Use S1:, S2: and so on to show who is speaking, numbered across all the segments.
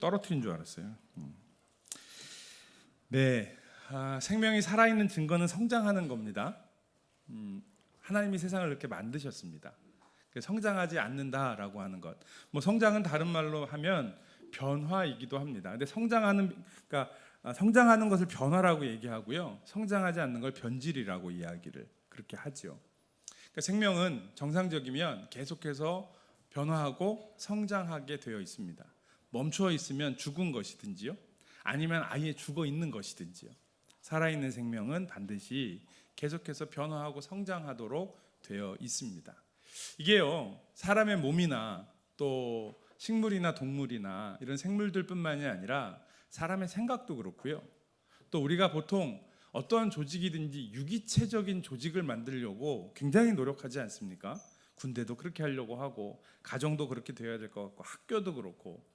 S1: 떨어뜨린 줄 알았어요. 네, 생명이 살아있는 증거는 성장하는 겁니다. 하나님이 세상을 이렇게 만드셨습니다. 성장하지 않는다라고 하는 것. 뭐 성장은 다른 말로 하면 변화이기도 합니다. 근데 성장하는 것을 변화라고 얘기하고요, 성장하지 않는 걸 변질이라고 이야기를 그렇게 하죠. 그러니까 생명은 정상적이면 계속해서 변화하고 성장하게 되어 있습니다. 멈추어 있으면 죽은 것이든지요, 아니면 아예 죽어 있는 것이든지요, 살아있는 생명은 반드시 계속해서 변화하고 성장하도록 되어 있습니다. 이게요, 사람의 몸이나 또 식물이나 동물이나 이런 생물들뿐만이 아니라 사람의 생각도 그렇고요, 또 우리가 보통 어떠한 조직이든지 유기체적인 조직을 만들려고 굉장히 노력하지 않습니까? 군대도 그렇게 하려고 하고, 가정도 그렇게 되어야 될 것 같고, 학교도 그렇고.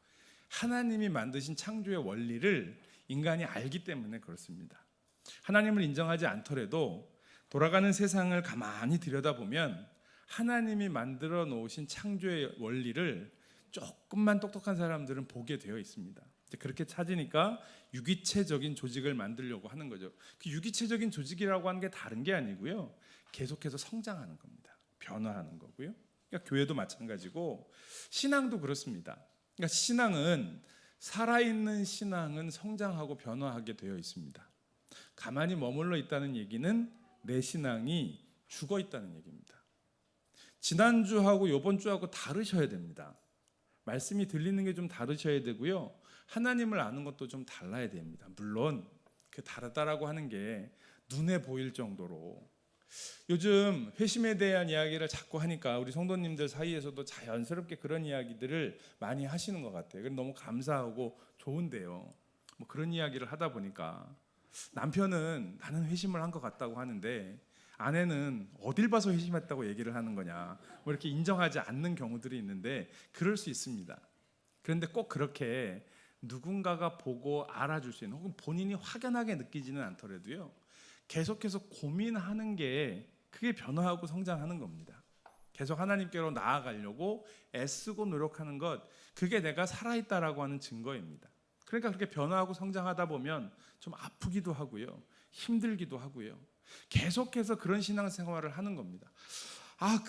S1: 하나님이 만드신 창조의 원리를 인간이 알기 때문에 그렇습니다. 하나님을 인정하지 않더라도 돌아가는 세상을 가만히 들여다보면 하나님이 만들어 놓으신 창조의 원리를 조금만 똑똑한 사람들은 보게 되어 있습니다. 그렇게 찾으니까 유기체적인 조직을 만들려고 하는 거죠. 그 유기체적인 조직이라고 하는 게 다른 게 아니고요, 계속해서 성장하는 겁니다. 변화하는 거고요. 그러니까 교회도 마찬가지고 신앙도 그렇습니다. 그러니까 신앙은, 살아있는 신앙은 성장하고 변화하게 되어 있습니다. 가만히 머물러 있다는 얘기는 내 신앙이 죽어 있다는 얘기입니다. 지난주하고 이번 주하고 다르셔야 됩니다. 말씀이 들리는 게 좀 다르셔야 되고요, 하나님을 아는 것도 좀 달라야 됩니다. 물론 그 다르다라고 하는 게 눈에 보일 정도로, 요즘 회심에 대한 이야기를 자꾸 하니까 우리 성도님들 사이에서도 자연스럽게 그런 이야기들을 많이 하시는 것 같아요. 그래서 너무 감사하고 좋은데요, 뭐 그런 이야기를 하다 보니까 남편은 나는 회심을 한 것 같다고 하는데 아내는 어딜 봐서 회심했다고 얘기를 하는 거냐, 뭐 이렇게 인정하지 않는 경우들이 있는데, 그럴 수 있습니다. 그런데 꼭 그렇게 누군가가 보고 알아줄 수 있는, 혹은 본인이 확연하게 느끼지는 않더라도요, 계속해서 고민하는 게 그게 변화하고 성장하는 겁니다. 계속 하나님께로 나아가려고 애쓰고 노력하는 것, 그게 내가 살아있다라고 하는 증거입니다. 그러니까 그렇게 변화하고 성장하다 보면 좀 아프기도 하고요, 힘들기도 하고요, 계속해서 그런 신앙생활을 하는 겁니다.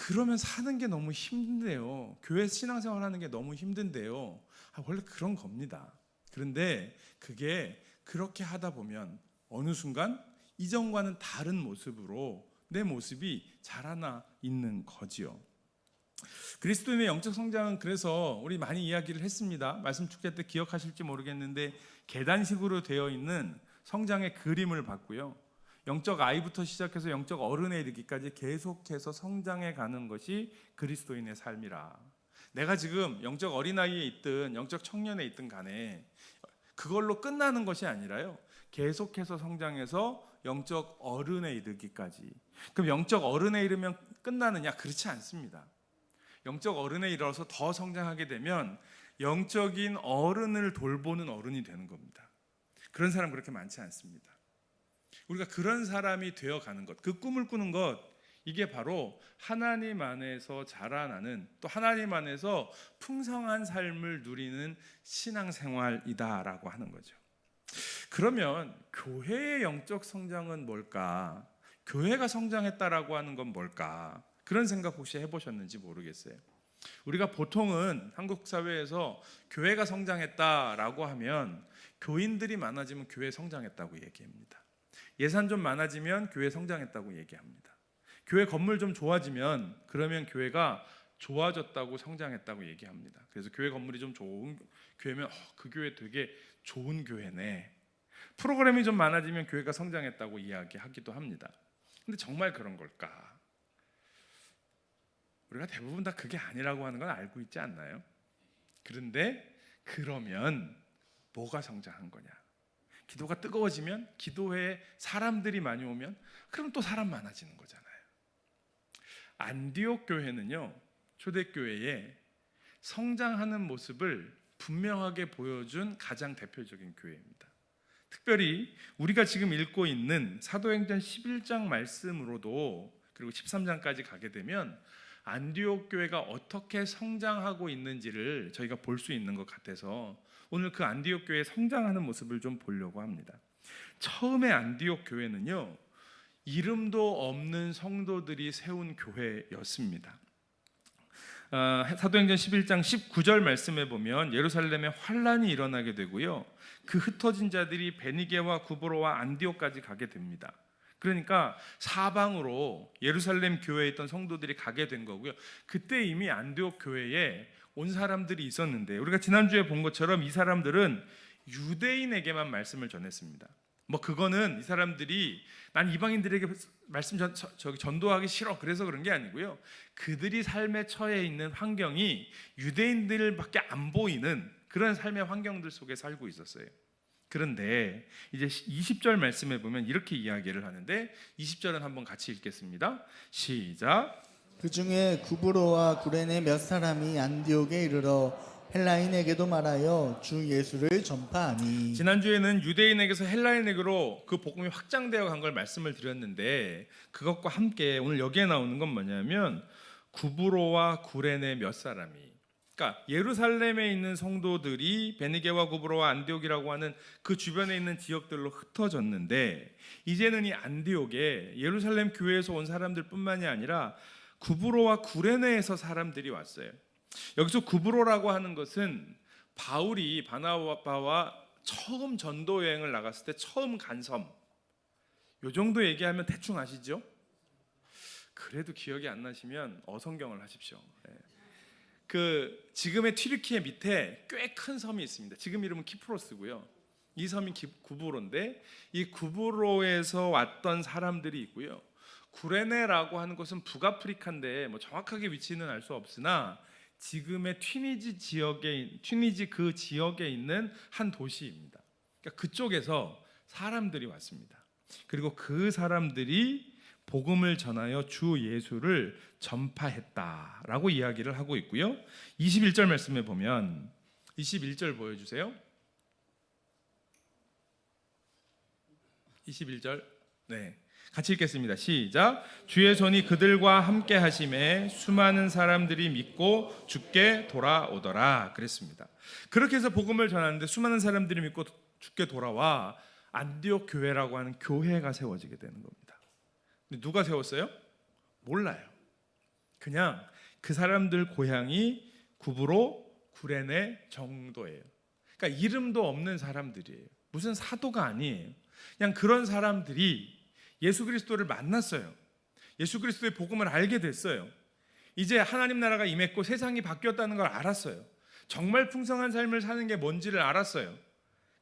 S1: 그러면 사는 게 너무 힘든데요, 교회 신앙생활 하는 게 너무 힘든데요. 원래 그런 겁니다. 그런데 그게 그렇게 하다 보면 어느 순간 이전과는 다른 모습으로 내 모습이 자라나 있는 거지요. 그리스도인의 영적 성장은, 그래서 우리 많이 이야기를 했습니다. 말씀 축제 때 기억하실지 모르겠는데 계단식으로 되어 있는 성장의 그림을 봤고요, 영적 아이부터 시작해서 영적 어른에 이르기까지 계속해서 성장해 가는 것이 그리스도인의 삶이라. 내가 지금 영적 어린아이에 있든 영적 청년에 있든 간에 그걸로 끝나는 것이 아니라요, 계속해서 성장해서 영적 어른에 이르기까지. 그럼 영적 어른에 이르면 끝나느냐? 그렇지 않습니다. 영적 어른에 이르러서 더 성장하게 되면 영적인 어른을 돌보는 어른이 되는 겁니다. 그런 사람 그렇게 많지 않습니다. 우리가 그런 사람이 되어가는 것, 그 꿈을 꾸는 것, 이게 바로 하나님 안에서 자라나는, 또 하나님 안에서 풍성한 삶을 누리는 신앙생활이다라고 하는 거죠. 그러면 교회의 영적 성장은 뭘까? 교회가 성장했다라고 하는 건 뭘까? 그런 생각 혹시 해보셨는지 모르겠어요. 우리가 보통은 한국 사회에서 교회가 성장했다라고 하면 교인들이 많아지면 교회 성장했다고 얘기합니다. 예산 좀 많아지면 교회 성장했다고 얘기합니다. 교회 건물 좀 좋아지면 그러면 교회가 좋아졌다고, 성장했다고 얘기합니다. 그래서 교회 건물이 좀 좋은 교회면 그 교회 되게 좋은 교회네. 프로그램이 좀 많아지면 교회가 성장했다고 이야기하기도 합니다. 근데 정말 그런 걸까? 우리가 대부분 다 그게 아니라고 하는 건 알고 있지 않나요? 그런데 그러면 뭐가 성장한 거냐? 기도가 뜨거워지면, 기도회에 사람들이 많이 오면, 그럼 또 사람 많아지는 거잖아요. 안디옥 교회는요, 초대교회에 성장하는 모습을 분명하게 보여준 가장 대표적인 교회입니다. 특별히 우리가 지금 읽고 있는 사도행전 11장 말씀으로도, 그리고 13장까지 가게 되면 안디옥 교회가 어떻게 성장하고 있는지를 저희가 볼 수 있는 것 같아서 오늘 그 안디옥 교회의 성장하는 모습을 좀 보려고 합니다. 처음에 안디옥 교회는요, 이름도 없는 성도들이 세운 교회였습니다. 사도행전 11장 19절 말씀에 보면 예루살렘에 환란이 일어나게 되고요, 그 흩어진 자들이 베니게와 구브로와 안디옥까지 가게 됩니다. 그러니까 사방으로 예루살렘 교회에 있던 성도들이 가게 된 거고요. 그때 이미 안디옥 교회에 온 사람들이 있었는데, 우리가 지난주에 본 것처럼 이 사람들은 유대인에게만 말씀을 전했습니다. 그거는 이 사람들이 난 이방인들에게 말씀 전도하기 싫어 그래서 그런 게 아니고요, 그들이 삶에 처해 있는 환경이 유대인들밖에 안 보이는 그런 삶의 환경들 속에 살고 있었어요. 그런데 이제 20절 말씀에 보면 이렇게 이야기를 하는데, 20절은 한번 같이 읽겠습니다. 시작.
S2: 그 중에 구브로와 구레네 몇 사람이 안디옥에 이르러 헬라인에게도 말하여 주 예수를 전파하니.
S1: 지난주에는 유대인에게서 헬라인에게로 그 복음이 확장되어 간 걸 말씀을 드렸는데, 그것과 함께 오늘 여기에 나오는 건 뭐냐면 구브로와 구레네 몇 사람이, 그러니까 예루살렘에 있는 성도들이 베니게와 구브로와 안디옥이라고 하는 그 주변에 있는 지역들로 흩어졌는데, 이제는 이 안디옥에 예루살렘 교회에서 온 사람들뿐만이 아니라 구브로와 구레네에서 사람들이 왔어요. 여기서 구브로라고 하는 것은 바울이 바나바와 처음 전도 여행을 나갔을 때 처음 간 섬, 요 정도 얘기하면 대충 아시죠? 그래도 기억이 안 나시면 어성경을 하십시오. 그 지금의 튀르키예 밑에 꽤 큰 섬이 있습니다. 지금 이름은 키프로스고요. 이 섬이 구브로인데, 이 구브로에서 왔던 사람들이 있고요. 구레네라고 하는 곳은 북아프리카인데 정확하게 위치는 알 수 없으나 지금의 튀니지 그 지역에 있는 한 도시입니다. 그러니까 그쪽에서 사람들이 왔습니다. 그리고 그 사람들이 복음을 전하여 주 예수를 전파했다라고 이야기를 하고 있고요. 21절 말씀에 보면, 21절 보여주세요. 21절, 네, 같이 읽겠습니다. 시작. 주의 손이 그들과 함께 하심에 수많은 사람들이 믿고 주께 돌아오더라 그랬습니다. 그렇게 해서 복음을 전하는데 수많은 사람들이 믿고 주께 돌아와 안디옥 교회라고 하는 교회가 세워지게 되는 겁니다. 근데 누가 세웠어요? 몰라요. 그냥 그 사람들 고향이 구브로, 구레네 정도예요. 그러니까 이름도 없는 사람들이에요. 무슨 사도가 아니에요. 그냥 그런 사람들이 예수 그리스도를 만났어요. 예수 그리스도의 복음을 알게 됐어요. 이제 하나님 나라가 임했고 세상이 바뀌었다는 걸 알았어요. 정말 풍성한 삶을 사는 게 뭔지를 알았어요.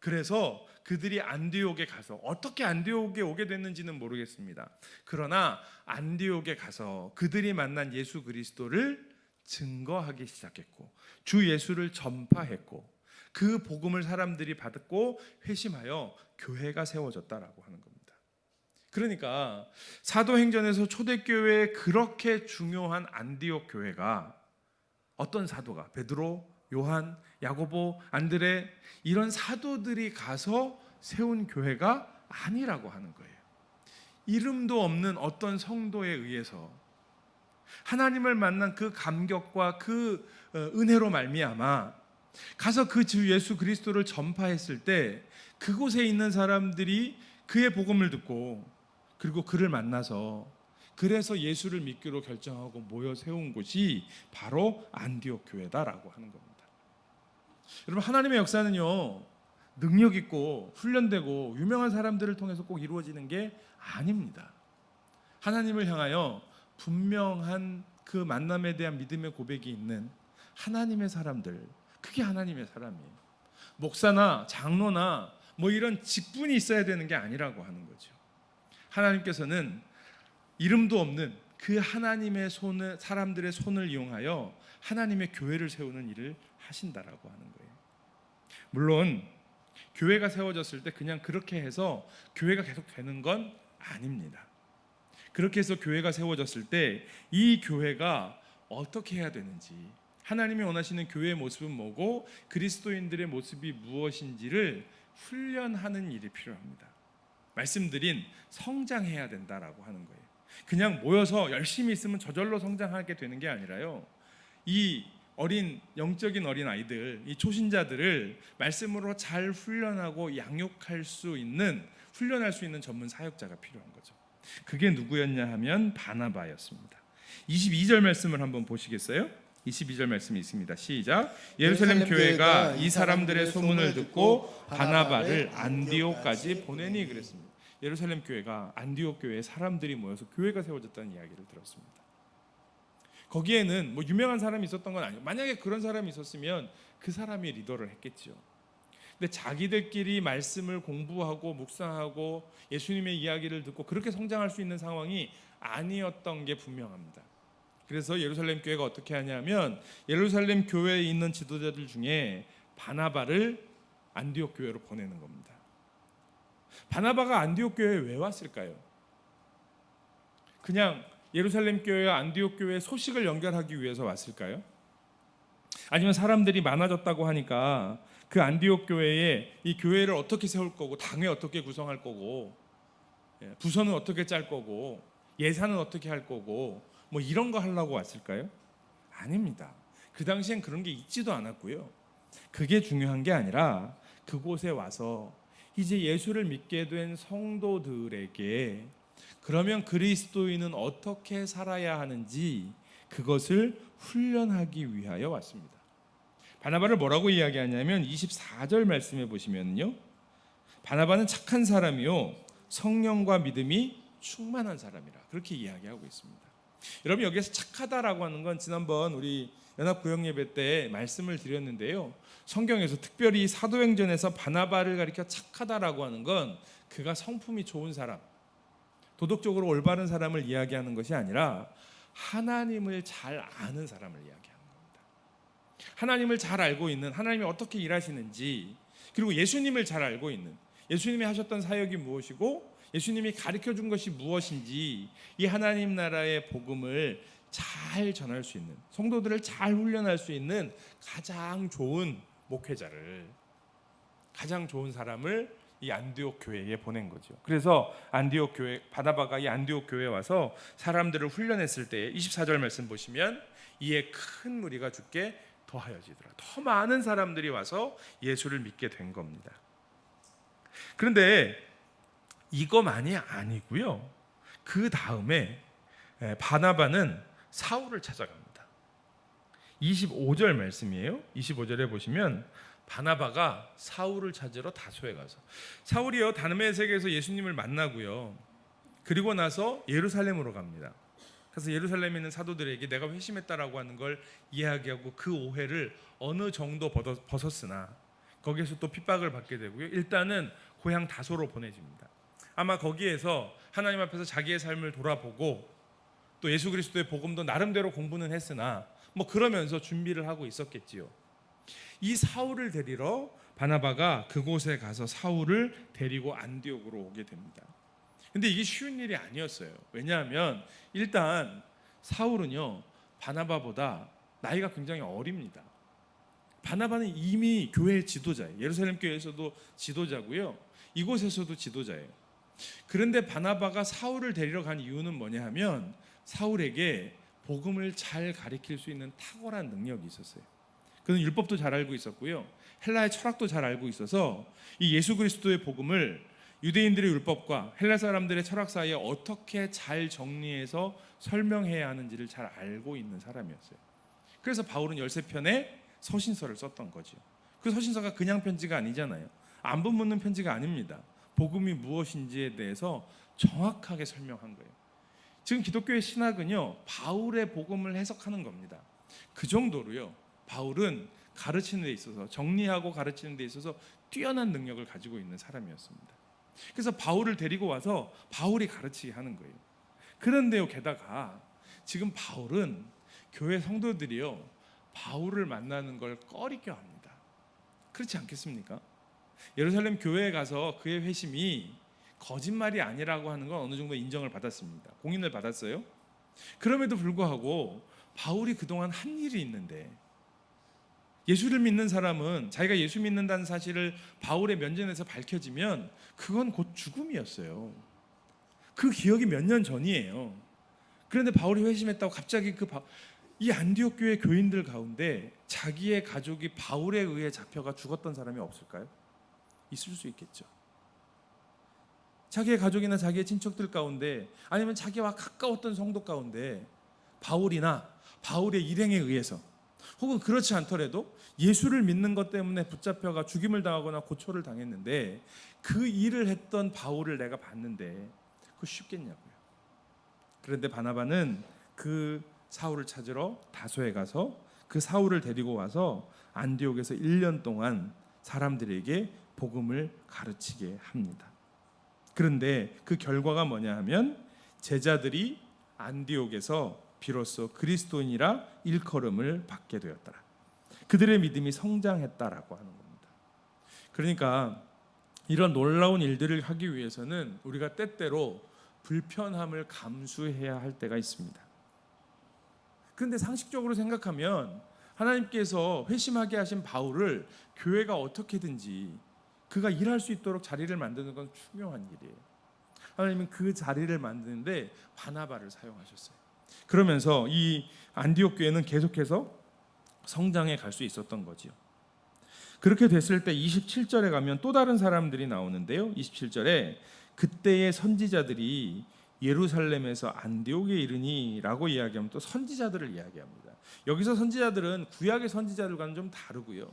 S1: 그래서 그들이 안디옥에 가서, 어떻게 안디옥에 오게 됐는지는 모르겠습니다. 그러나 안디옥에 가서 그들이 만난 예수 그리스도를 증거하기 시작했고 주 예수를 전파했고 그 복음을 사람들이 받고 회심하여 교회가 세워졌다라고 하는 겁니다. 그러니까 사도행전에서 초대교회에 그렇게 중요한 안디옥 교회가, 어떤 사도가, 베드로, 요한, 야고보, 안드레, 이런 사도들이 가서 세운 교회가 아니라고 하는 거예요. 이름도 없는 어떤 성도에 의해서 하나님을 만난 그 감격과 그 은혜로 말미암아 가서 그 주 예수 그리스도를 전파했을 때 그곳에 있는 사람들이 그의 복음을 듣고 그리고 그를 만나서 그래서 예수를 믿기로 결정하고 모여 세운 곳이 바로 안디옥 교회다라고 하는 겁니다. 여러분, 하나님의 역사는요, 능력 있고 훈련되고 유명한 사람들을 통해서 꼭 이루어지는 게 아닙니다. 하나님을 향하여 분명한 그 만남에 대한 믿음의 고백이 있는 하나님의 사람들, 그게 하나님의 사람이에요. 목사나 장로나 이런 직분이 있어야 되는 게 아니라고 하는 거죠. 하나님께서는 이름도 없는 그 하나님의 손을, 사람들의 손을 이용하여 하나님의 교회를 세우는 일을 하신다라고 하는 거예요. 물론 교회가 세워졌을 때 그냥 그렇게 해서 교회가 계속 되는 건 아닙니다. 그렇게 해서 교회가 세워졌을 때 이 교회가 어떻게 해야 되는지, 하나님이 원하시는 교회의 모습은 뭐고 그리스도인들의 모습이 무엇인지를 훈련하는 일이 필요합니다. 말씀드린 성장해야 된다라고 하는 거예요. 그냥 모여서 열심히 있으면 저절로 성장하게 되는 게 아니라요, 이 영적인 어린 아이들, 이 초신자들을 말씀으로 잘 훈련하고 양육할 수 있는, 훈련할 수 있는 전문 사역자가 필요한 거죠. 그게 누구였냐 하면 바나바였습니다. 22절 말씀을 한번 보시겠어요? 22절 말씀이 있습니다. 시작. 예루살렘 교회가 이 사람들의 소문을 듣고 바나바를 안디옥까지 보내니 그랬습니다. 예루살렘 교회가 안디옥 교회에 사람들이 모여서 교회가 세워졌다는 이야기를 들었습니다. 거기에는 뭐 유명한 사람이 있었던 건 아니에요. 만약에 그런 사람이 있었으면 그 사람이 리더를 했겠죠. 근데 자기들끼리 말씀을 공부하고 묵상하고 예수님의 이야기를 듣고 그렇게 성장할 수 있는 상황이 아니었던 게 분명합니다. 그래서 예루살렘 교회가 어떻게 하냐면 예루살렘 교회에 있는 지도자들 중에 바나바를 안디옥 교회로 보내는 겁니다. 바나바가 안디옥 교회에 왜 왔을까요? 그냥 예루살렘 교회와 안디옥 교회의 소식을 연결하기 위해서 왔을까요? 아니면 사람들이 많아졌다고 하니까 그 안디옥 교회에 이 교회를 어떻게 세울 거고 당회 어떻게 구성할 거고 부서는 어떻게 짤 거고 예산은 어떻게 할 거고 뭐 이런 거 하려고 왔을까요? 아닙니다. 그 당시엔 그런 게 있지도 않았고요. 그게 중요한 게 아니라 그곳에 와서 이제 예수를 믿게 된 성도들에게 그러면 그리스도인은 어떻게 살아야 하는지 그것을 훈련하기 위하여 왔습니다. 바나바를 뭐라고 이야기하냐면 24절 말씀해 보시면요. 바나바는 착한 사람이요 성령과 믿음이 충만한 사람이라 그렇게 이야기하고 있습니다. 여러분 여기에서 착하다라고 하는 건 지난번 우리 연합구역예배 때 말씀을 드렸는데요. 성경에서 특별히 사도행전에서 바나바를 가리켜 착하다라고 하는 건 그가 성품이 좋은 사람, 도덕적으로 올바른 사람을 이야기하는 것이 아니라 하나님을 잘 아는 사람을 이야기하는 겁니다. 하나님을 잘 알고 있는, 하나님이 어떻게 일하시는지, 그리고 예수님을 잘 알고 있는, 예수님이 하셨던 사역이 무엇이고 예수님이 가르쳐준 것이 무엇인지 이 하나님 나라의 복음을 잘 전할 수 있는, 성도들을 잘 훈련할 수 있는 가장 좋은 목회자를, 가장 좋은 사람을 이 안디옥 교회에 보낸 거죠. 그래서 안디옥 교회, 바나바가 이 안디옥 교회에 와서 사람들을 훈련했을 때 24절 말씀 보시면 이에 큰 무리가 죽게 더하여지더라. 더 많은 사람들이 와서 예수를 믿게 된 겁니다. 그런데 이거만이 아니고요. 그 다음에 바나바는 사울을 찾아갑니다. 25절 말씀이에요. 25절에 보시면 바나바가 사울을 찾으러 다소에 가서, 사울이요 다메섹에서 예수님을 만나고요. 그리고 나서 예루살렘으로 갑니다. 그래서 예루살렘에 있는 사도들에게 내가 회심했다라고 하는 걸 이야기하고 그 오해를 어느 정도 벗었으나 거기에서 또 핍박을 받게 되고요. 일단은 고향 다소로 보내집니다. 아마 거기에서 하나님 앞에서 자기의 삶을 돌아보고 또 예수 그리스도의 복음도 나름대로 공부는 했으나 뭐 그러면서 준비를 하고 있었겠지요. 이 사울을 데리러 바나바가 그곳에 가서 사울을 데리고 안디옥으로 오게 됩니다. 근데 이게 쉬운 일이 아니었어요. 왜냐하면 일단 사울은요 바나바보다 나이가 굉장히 어립니다. 바나바는 이미 교회의 지도자예요. 예루살렘 교회에서도 지도자고요. 이곳에서도 지도자예요. 그런데 바나바가 사울을 데리러 간 이유는 뭐냐 하면 사울에게 복음을 잘 가르칠 수 있는 탁월한 능력이 있었어요. 그는 율법도 잘 알고 있었고요. 헬라의 철학도 잘 알고 있어서 이 예수 그리스도의 복음을 유대인들의 율법과 헬라 사람들의 철학 사이에 어떻게 잘 정리해서 설명해야 하는지를 잘 알고 있는 사람이었어요. 그래서 바울은 13편의 서신서를 썼던 거죠. 그 서신서가 그냥 편지가 아니잖아요. 안부 묻는 편지가 아닙니다. 복음이 무엇인지에 대해서 정확하게 설명한 거예요. 지금 기독교의 신학은요 바울의 복음을 해석하는 겁니다. 그 정도로요 바울은 가르치는 데 있어서, 정리하고 가르치는 데 있어서 뛰어난 능력을 가지고 있는 사람이었습니다. 그래서 바울을 데리고 와서 바울이 가르치게 하는 거예요. 그런데요 게다가 지금 바울은 교회 성도들이요 바울을 만나는 걸 꺼리게 합니다. 그렇지 않겠습니까? 예루살렘 교회에 가서 그의 회심이 거짓말이 아니라고 하는 건 어느 정도 인정을 받았습니다. 공인을 받았어요. 그럼에도 불구하고 바울이 그동안 한 일이 있는데, 예수를 믿는 사람은 자기가 예수 믿는다는 사실을 바울의 면전에서 밝혀지면 그건 곧 죽음이었어요. 그 기억이 몇 년 전이에요. 그런데 바울이 회심했다고 갑자기 이 안디옥 교회 교인들 가운데 자기의 가족이 바울에 의해 잡혀가 죽었던 사람이 없을까요? 있을 수 있겠죠. 자기의 가족이나 자기의 친척들 가운데, 아니면 자기와 가까웠던 성도 가운데 바울이나 바울의 일행에 의해서, 혹은 그렇지 않더라도 예수를 믿는 것 때문에 붙잡혀가 죽임을 당하거나 고초를 당했는데, 그 일을 했던 바울을 내가 봤는데 그거 쉽겠냐고요. 그런데 바나바는 그 사울을 찾으러 다소에 가서 그 사울을 데리고 와서 안디옥에서 1년 동안 사람들에게 복음을 가르치게 합니다. 그런데 그 결과가 뭐냐 하면, 제자들이 안디옥에서 비로소 그리스도인이라 일컬음을 받게 되었더라. 그들의 믿음이 성장했다라고 하는 겁니다. 그러니까 이런 놀라운 일들을 하기 위해서는 우리가 때때로 불편함을 감수해야 할 때가 있습니다. 그런데 상식적으로 생각하면 하나님께서 회심하게 하신 바울을 교회가 어떻게든지 그가 일할 수 있도록 자리를 만드는 건 중요한 일이에요. 하나님은 그 자리를 만드는데 바나바를 사용하셨어요. 그러면서 이 안디옥 교회는 계속해서 성장해 갈 수 있었던 거지요. 그렇게 됐을 때 27절에 가면 또 다른 사람들이 나오는데요. 27절에 그때의 선지자들이 예루살렘에서 안디옥에 이르니라고 이야기하면 또 선지자들을 이야기합니다. 여기서 선지자들은 구약의 선지자들과는 좀 다르고요.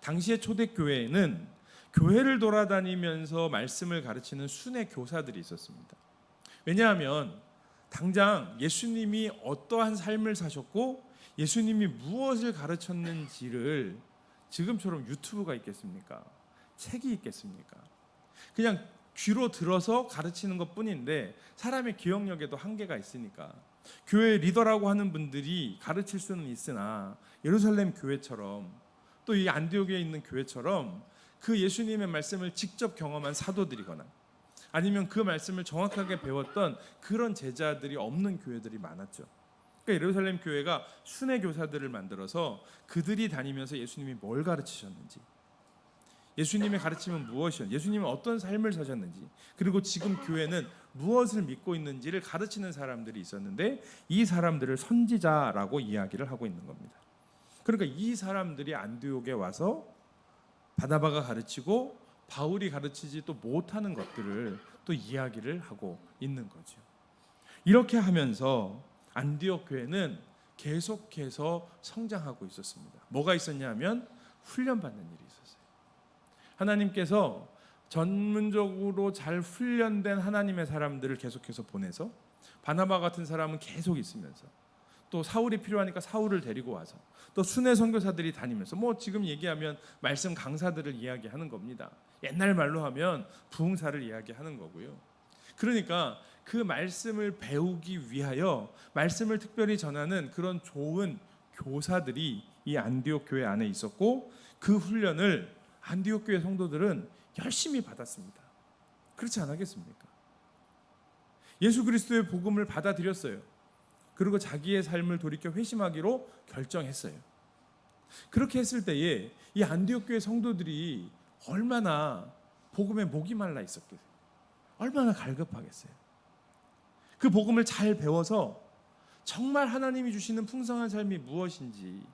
S1: 당시의 초대교회에는 교회를 돌아다니면서 말씀을 가르치는 순회 교사들이 있었습니다. 왜냐하면 당장 예수님이 어떠한 삶을 사셨고 예수님이 무엇을 가르쳤는지를 지금처럼 유튜브가 있겠습니까? 책이 있겠습니까? 그냥 귀로 들어서 가르치는 것뿐인데 사람의 기억력에도 한계가 있으니까 교회 리더라고 하는 분들이 가르칠 수는 있으나 예루살렘 교회처럼 또 이 안디옥에 있는 교회처럼 그 예수님의 말씀을 직접 경험한 사도들이거나 아니면 그 말씀을 정확하게 배웠던 그런 제자들이 없는 교회들이 많았죠. 그러니까 예루살렘 교회가 순회 교사들을 만들어서 그들이 다니면서 예수님이 뭘 가르치셨는지, 예수님의 가르침은 무엇이었는지, 예수님은 어떤 삶을 사셨는지, 그리고 지금 교회는 무엇을 믿고 있는지를 가르치는 사람들이 있었는데 이 사람들을 선지자라고 이야기를 하고 있는 겁니다. 그러니까 이 사람들이 안디옥에 와서 바나바가 가르치고 바울이 가르치지 또 못하는 것들을 또 이야기를 하고 있는 거죠. 이렇게 하면서 안디옥 교회는 계속해서 성장하고 있었습니다. 뭐가 있었냐면 훈련받는 일이 있었어요. 하나님께서 전문적으로 잘 훈련된 하나님의 사람들을 계속해서 보내서 바나바 같은 사람은 계속 있으면서 또 사울이 필요하니까 사울을 데리고 와서 또 순회 선교사들이 다니면서 뭐 지금 얘기하면 말씀 강사들을 이야기하는 겁니다. 옛날 말로 하면 부흥사를 이야기하는 거고요. 그러니까 그 말씀을 배우기 위하여 말씀을 특별히 전하는 그런 좋은 교사들이 이 안디옥 교회 안에 있었고 그 훈련을 안디옥 교회 성도들은 열심히 받았습니다. 그렇지 않겠습니까? 예수 그리스도의 복음을 받아들였어요. 그리고 자기의 삶을 돌이켜 회심하기로 결정했어요. 그렇게 했을 때에 이 안디옥 교회 성도들이 얼마나 복음에 목이 말라 있었겠어요. 얼마나 갈급하겠어요. 그 복음을 잘 배워서 정말 하나님이 주시는 풍성한 삶이 무엇인지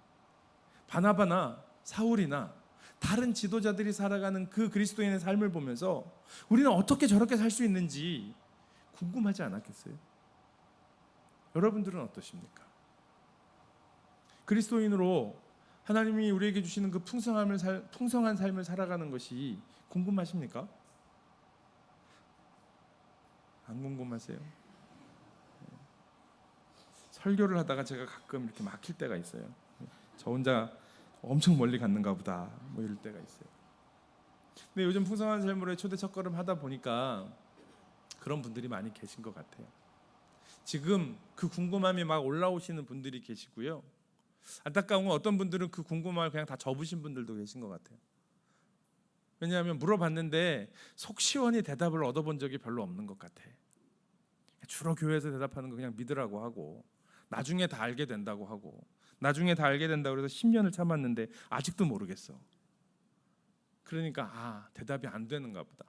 S1: 바나바나 사울이나 다른 지도자들이 살아가는 그 그리스도인의 삶을 보면서 우리는 어떻게 저렇게 살 수 있는지 궁금하지 않았겠어요? 여러분들은 어떠십니까? 그리스도인으로 하나님이 우리에게 주시는 그 풍성한 삶을 살아가는 것이 궁금하십니까? 안 궁금하세요? 설교를 하다가 제가 가끔 이렇게 막힐 때가 있어요. 저 혼자 엄청 멀리 갔는가 보다 뭐 이럴 때가 있어요. 근데 요즘 풍성한 삶으로의 초대 첫걸음 하다 보니까 그런 분들이 많이 계신 것 같아요. 지금 그 궁금함이 막 올라오시는 분들이 계시고요. 안타까운 건 어떤 분들은 그 궁금함을 그냥 다 접으신 분들도 계신 것 같아요. 왜냐하면 물어봤는데 속 시원히 대답을 얻어본 적이 별로 없는 것 같아. 주로 교회에서 대답하는 거 그냥 믿으라고 하고 나중에 다 알게 된다고 하고 나중에 다 알게 된다고 해서 10년을 참았는데 아직도 모르겠어. 그러니까 대답이 안 되는가 보다.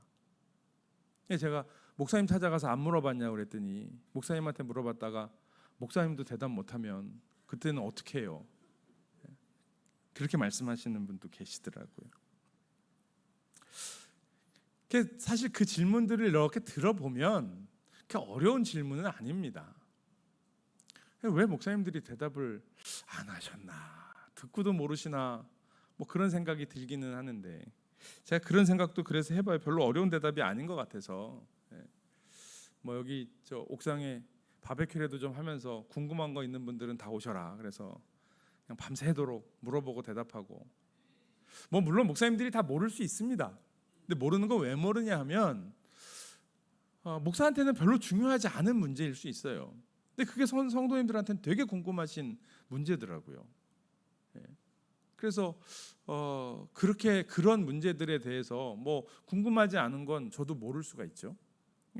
S1: 제가 목사님 찾아가서 안 물어봤냐고 그랬더니 목사님한테 물어봤다가 목사님도 대답 못하면 그때는 어떻게 해요? 그렇게 말씀하시는 분도 계시더라고요. 사실 그 질문들을 이렇게 들어보면 그렇게 어려운 질문은 아닙니다. 왜 목사님들이 대답을 안 하셨나, 듣고도 모르시나, 뭐 그런 생각이 들기는 하는데, 제가 그런 생각도 그래서 해봐요. 별로 어려운 대답이 아닌 것 같아서. 뭐 여기 저 옥상에 바베큐라도 좀 하면서 궁금한 거 있는 분들은 다 오셔라. 그래서 그냥 밤새도록 물어보고 대답하고, 뭐 물론 목사님들이 다 모를 수 있습니다. 근데 모르는 거 왜 모르냐 하면 목사한테는 별로 중요하지 않은 문제일 수 있어요. 근데 그게 성도님들한테는 되게 궁금하신 문제더라고요. 그래서 그렇게 그런 문제들에 대해서 뭐 궁금하지 않은 건 저도 모를 수가 있죠.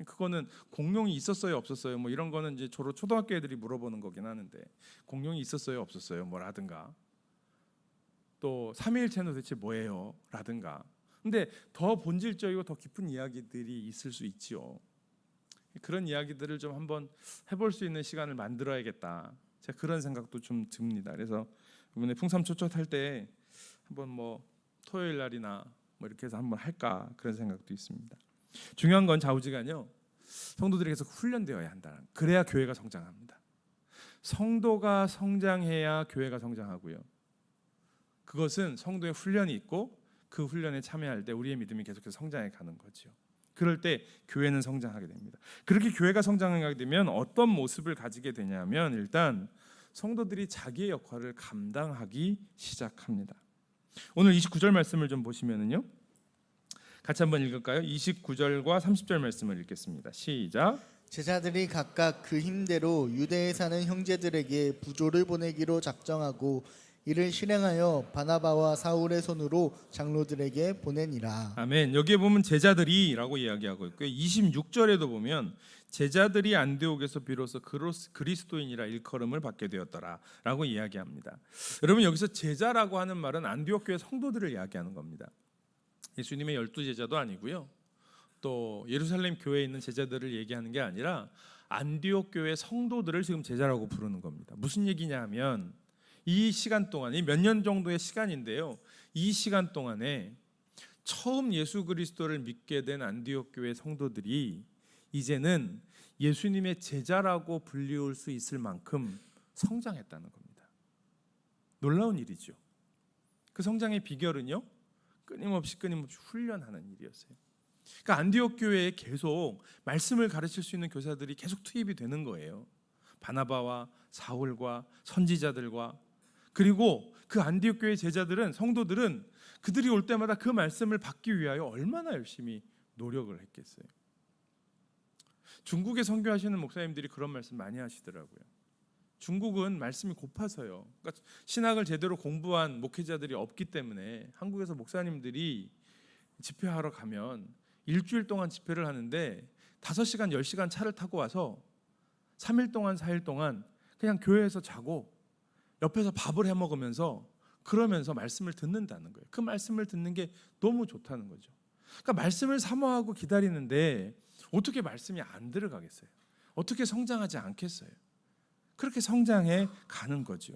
S1: 그거는 공룡이 있었어요, 없었어요, 뭐 이런 거는 이제 주로 초등학교 애들이 물어보는 거긴 하는데, 공룡이 있었어요, 없었어요, 뭐라든가, 또 삼위일체는 도대체 뭐예요, 라든가. 근데 더 본질적이고 더 깊은 이야기들이 있을 수 있지요. 그런 이야기들을 좀 한번 해볼 수 있는 시간을 만들어야겠다, 제가 그런 생각도 좀 듭니다. 그래서 이번에 풍삼초첫 할 때 한번 뭐 토요일 날이나 뭐 이렇게 해서 한번 할까, 그런 생각도 있습니다. 중요한 건 좌우지간요, 성도들이 계속 훈련되어야 한다. 그래야 교회가 성장합니다. 성도가 성장해야 교회가 성장하고요. 그것은 성도의 훈련이 있고 그 훈련에 참여할 때 우리의 믿음이 계속해서 성장해 가는 거죠. 그럴 때 교회는 성장하게 됩니다. 그렇게 교회가 성장하게 되면 어떤 모습을 가지게 되냐면, 일단 성도들이 자기의 역할을 감당하기 시작합니다. 오늘 29절 말씀을 좀 보시면은요, 같이 한번 읽을까요? 29절과 30절 말씀을 읽겠습니다. 시작.
S2: 제자들이 각각 그 힘대로 유대에 사는 형제들에게 부조를 보내기로 작정하고 이를 실행하여 바나바와 사울의 손으로 장로들에게 보내니라.
S1: 아멘. 여기에 보면 제자들이라고 이야기하고 있고요. 26절에도 보면 제자들이 안디옥에서 비로소 그리스도인이라 일컬음을 받게 되었더라라고 이야기합니다. 여러분, 여기서 제자라고 하는 말은 안디옥 교회 성도들을 이야기하는 겁니다. 예수님의 12제자도 아니고요, 또 예루살렘 교회에 있는 제자들을 얘기하는 게 아니라 안디옥 교회 성도들을 지금 제자라고 부르는 겁니다. 무슨 얘기냐 하면, 이 시간 동안, 이 몇 년 정도의 시간인데요, 이 시간 동안에 처음 예수 그리스도를 믿게 된 안디옥 교회 성도들이 이제는 예수님의 제자라고 불리울 수 있을 만큼 성장했다는 겁니다. 놀라운 일이죠. 그 성장의 비결은요, 끊임없이 훈련하는 일이었어요. 그러니까 안디옥 교회에 계속 말씀을 가르칠 수 있는 교사들이 계속 투입이 되는 거예요. 바나바와 사울과 선지자들과, 그리고 그 안디옥 교회 제자들은, 성도들은 그들이 올 때마다 그 말씀을 받기 위하여 얼마나 열심히 노력을 했겠어요. 중국에 선교하시는 목사님들이 그런 말씀 많이 하시더라고요. 중국은 말씀이 고파서요. 그러니까 신학을 제대로 공부한 목회자들이 없기 때문에 한국에서 목사님들이 집회하러 가면 일주일 동안 집회를 하는데 5시간, 10시간 차를 타고 와서 3일 동안, 4일 동안 그냥 교회에서 자고 옆에서 밥을 해 먹으면서 그러면서 말씀을 듣는다는 거예요. 그 말씀을 듣는 게 너무 좋다는 거죠. 그러니까 말씀을 사모하고 기다리는데 어떻게 말씀이 안 들어가겠어요? 어떻게 성장하지 않겠어요? 그렇게 성장해 가는 거죠.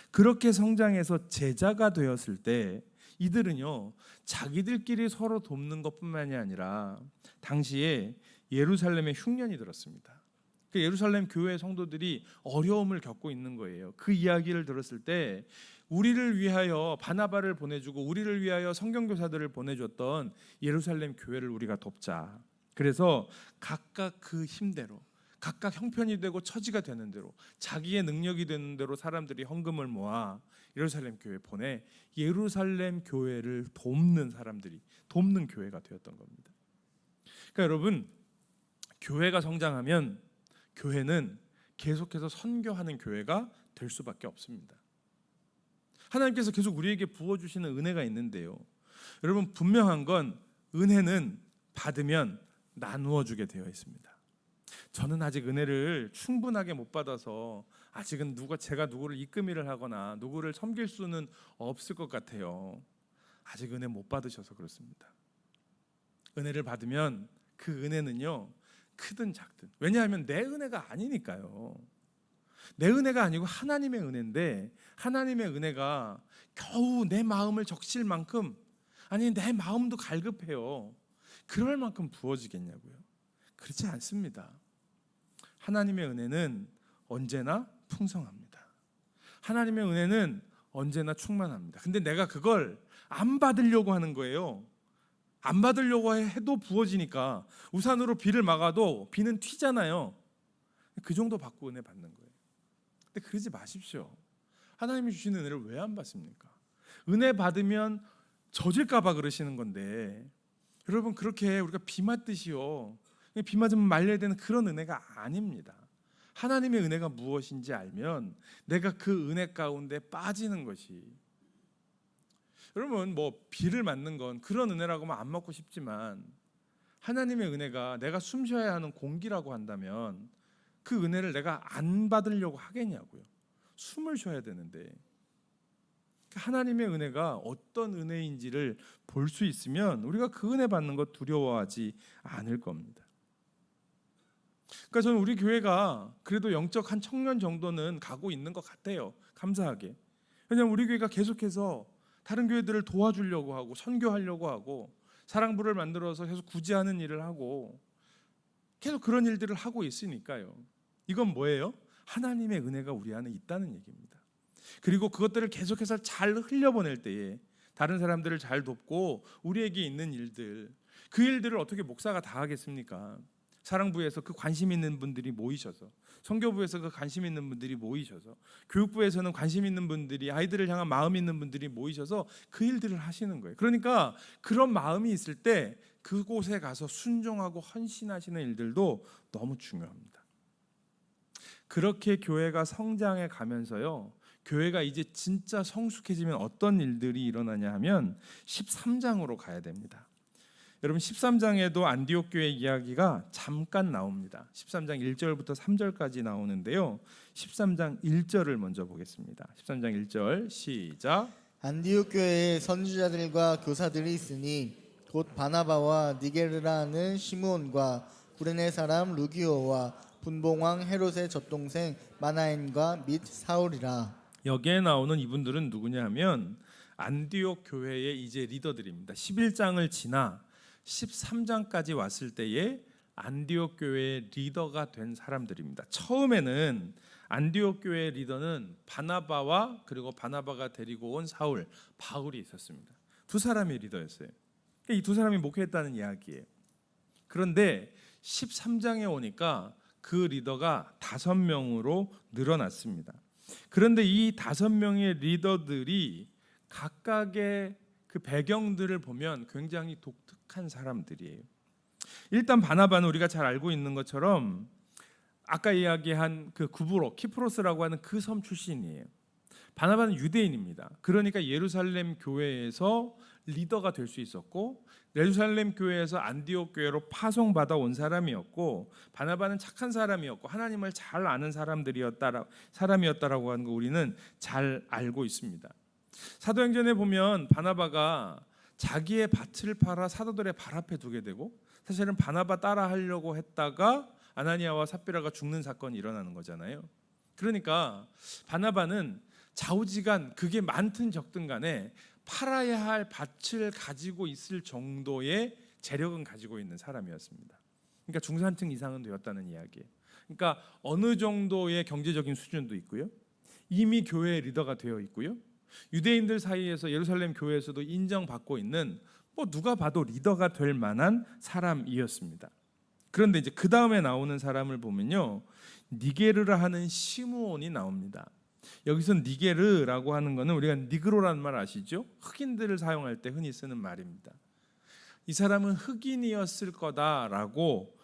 S1: 그렇게 성장해서 제자가 되었을 때 이들은요, 자기들끼리 서로 돕는 것뿐만이 아니라 당시에 예루살렘에 흉년이 들었습니다. 그 예루살렘 교회 성도들이 어려움을 겪고 있는 거예요. 그 이야기를 들었을 때 우리를 위하여 바나바를 보내주고 우리를 위하여 성경교사들을 보내줬던 예루살렘 교회를 우리가 돕자. 그래서 각각 그 힘대로, 각각 형편이 되고 처지가 되는 대로, 자기의 능력이 되는 대로 사람들이 헌금을 모아 예루살렘 교회에 보내 예루살렘 교회를 돕는 사람들이, 돕는 교회가 되었던 겁니다. 그러니까 여러분, 교회가 성장하면 교회는 계속해서 선교하는 교회가 될 수밖에 없습니다. 하나님께서 계속 우리에게 부어주시는 은혜가 있는데요, 여러분, 분명한 건 은혜는 받으면 나누어 주게 되어 있습니다. 저는 아직 은혜를 충분하게 못 받아서 아직은 제가 누구를 입금 일을 하거나 누구를 섬길 수는 없을 것 같아요. 아직 은혜 못 받으셔서 그렇습니다. 은혜를 받으면 그 은혜는요, 크든 작든, 왜냐하면 내 은혜가 아니니까요. 내 은혜가 아니고 하나님의 은혜인데 하나님의 은혜가 겨우 내 마음을 적실 만큼, 아니 내 마음도 갈급해요. 그럴 만큼 부어지겠냐고요. 그렇지 않습니다. 하나님의 은혜는 언제나 풍성합니다. 하나님의 은혜는 언제나 충만합니다. 근데 내가 그걸 안 받으려고 하는 거예요. 안 받으려고 해도 부어지니까 우산으로 비를 막아도 비는 튀잖아요. 그 정도 받고 은혜 받는 거예요. 근데 그러지 마십시오. 하나님이 주시는 은혜를 왜 안 받습니까? 은혜 받으면 젖을까 봐 그러시는 건데, 여러분 그렇게 우리가 비 맞듯이요, 비 맞으면 말려야 되는 그런 은혜가 아닙니다. 하나님의 은혜가 무엇인지 알면 내가 그 은혜 가운데 빠지는 것이, 여러분 뭐 비를 맞는 건 그런 은혜라고만 안 맞고 싶지만 하나님의 은혜가 내가 숨 쉬어야 하는 공기라고 한다면 그 은혜를 내가 안 받으려고 하겠냐고요. 숨을 쉬어야 되는데. 하나님의 은혜가 어떤 은혜인지를 볼 수 있으면 우리가 그 은혜 받는 것 두려워하지 않을 겁니다. 그러니까 저는 우리 교회가 그래도 영적 한 청년 정도는 가고 있는 것 같아요. 감사하게. 왜냐하면 우리 교회가 계속해서 다른 교회들을 도와주려고 하고 선교하려고 하고 사랑부를 만들어서 계속 구제하는 일을 하고 계속 그런 일들을 하고 있으니까요. 이건 뭐예요? 하나님의 은혜가 우리 안에 있다는 얘기입니다. 그리고 그것들을 계속해서 잘 흘려보낼 때에 다른 사람들을 잘 돕고 우리에게 있는 일들, 그 일들을 어떻게 목사가 다 하겠습니까? 사랑부에서 그 관심 있는 분들이 모이셔서, 선교부에서 그 관심 있는 분들이 모이셔서, 교육부에서는 관심 있는 분들이, 아이들을 향한 마음 있는 분들이 모이셔서 그 일들을 하시는 거예요. 그러니까 그런 마음이 있을 때 그곳에 가서 순종하고 헌신하시는 일들도 너무 중요합니다. 그렇게 교회가 성장해 가면서요, 교회가 이제 진짜 성숙해지면 어떤 일들이 일어나냐 하면 13장으로 가야 됩니다. 여러분 13장에도 안디옥 교회 이야기가 잠깐 나옵니다. 13장 1절부터 3절까지 나오는데요. 13장 1절을 먼저 보겠습니다. 13장 1절 시작.
S2: 안디옥 교회에 선지자들과 교사들이 있으니 곧 바나바와 니게르라는 시므온과 구레네 사람 루기오와 분봉왕 헤롯의 젖동생 마나엔과 및 사울이라.
S1: 여기에 나오는 이분들은 누구냐 하면 안디옥 교회의 이제 리더들입니다. 11장을 지나 13장까지 왔을 때에 안디옥 교회의 리더가 된 사람들입니다. 처음에는 안디옥 교회의 리더는 바나바와 그리고 바나바가 데리고 온 사울, 바울이 있었습니다. 두 사람이 리더였어요. 이 두 사람이 목회했다는 이야기예요. 그런데 13장에 오니까 그 리더가 5명으로 늘어났습니다. 그런데 이 5명의 리더들이 각각의 그 배경들을 보면 굉장히 독특한 사람들이에요. 일단 바나바는 우리가 잘 알고 있는 것처럼 아까 이야기한 그 구브로, 키프로스라고 하는 그 섬 출신이에요. 바나바는 유대인입니다. 그러니까 예루살렘 교회에서 리더가 될 수 있었고 예루살렘 교회에서 안디옥 교회로 파송받아 온 사람이었고 바나바는 착한 사람이었고 하나님을 잘 아는 사람이었다라고 하는 거 우리는 잘 알고 있습니다. 사도행전에 보면 바나바가 자기의 밭을 팔아 사도들의 발 앞에 두게 되고 사실은 바나바 따라 하려고 했다가 아나니아와 삽비라가 죽는 사건이 일어나는 거잖아요. 그러니까 바나바는 좌우지간 그게 많든 적든 간에 팔아야 할 밭을 가지고 있을 정도의 재력은 가지고 있는 사람이었습니다. 그러니까 중산층 이상은 되었다는 이야기예요. 그러니까 어느 정도의 경제적인 수준도 있고요. 이미 교회의 리더가 되어 있고요. 유대인들 사이에서 예루살렘 교회에서도 인정받고 있는 누가 봐도 리더가 될 만한 사람이었습니다. 그런데 이제 그 다음에 나오는 사람을 보면요, 니게르라 하는 시므온이 나옵니다. 여기서 니게르라고 하는 거는 우리가 니그로라는 말 아시죠? 흑인들을 사용할 때 흔히 쓰는 말입니다. 이 사람은 흑인이었을 거다라고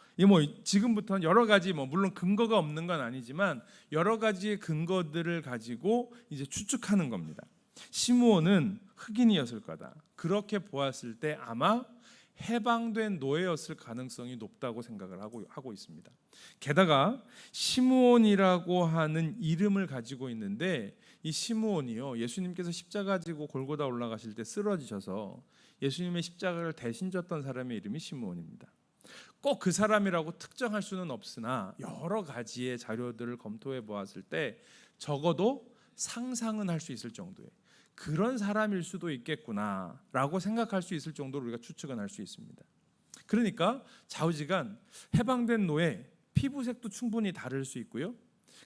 S1: 지금부터는 여러 가지 물론 근거가 없는 건 아니지만 여러 가지의 근거들을 가지고 이제 추측하는 겁니다. 시므온은 흑인이었을 거다. 그렇게 보았을 때 아마 해방된 노예였을 가능성이 높다고 생각을 하고 있습니다. 게다가 시므온이라고 하는 이름을 가지고 있는데 이 시므온이요, 예수님께서 십자가 지고 골고다 올라가실 때 쓰러지셔서 예수님의 십자가를 대신 졌던 사람의 이름이 시므온입니다. 꼭 그 사람이라고 특정할 수는 없으나 여러 가지의 자료들을 검토해 보았을 때 적어도 상상은 할 수 있을 정도의 그런 사람일 수도 있겠구나라고 생각할 수 있을 정도로 우리가 추측은 할 수 있습니다. 그러니까 좌우지간 해방된 노예 피부색도 충분히 다를 수 있고요.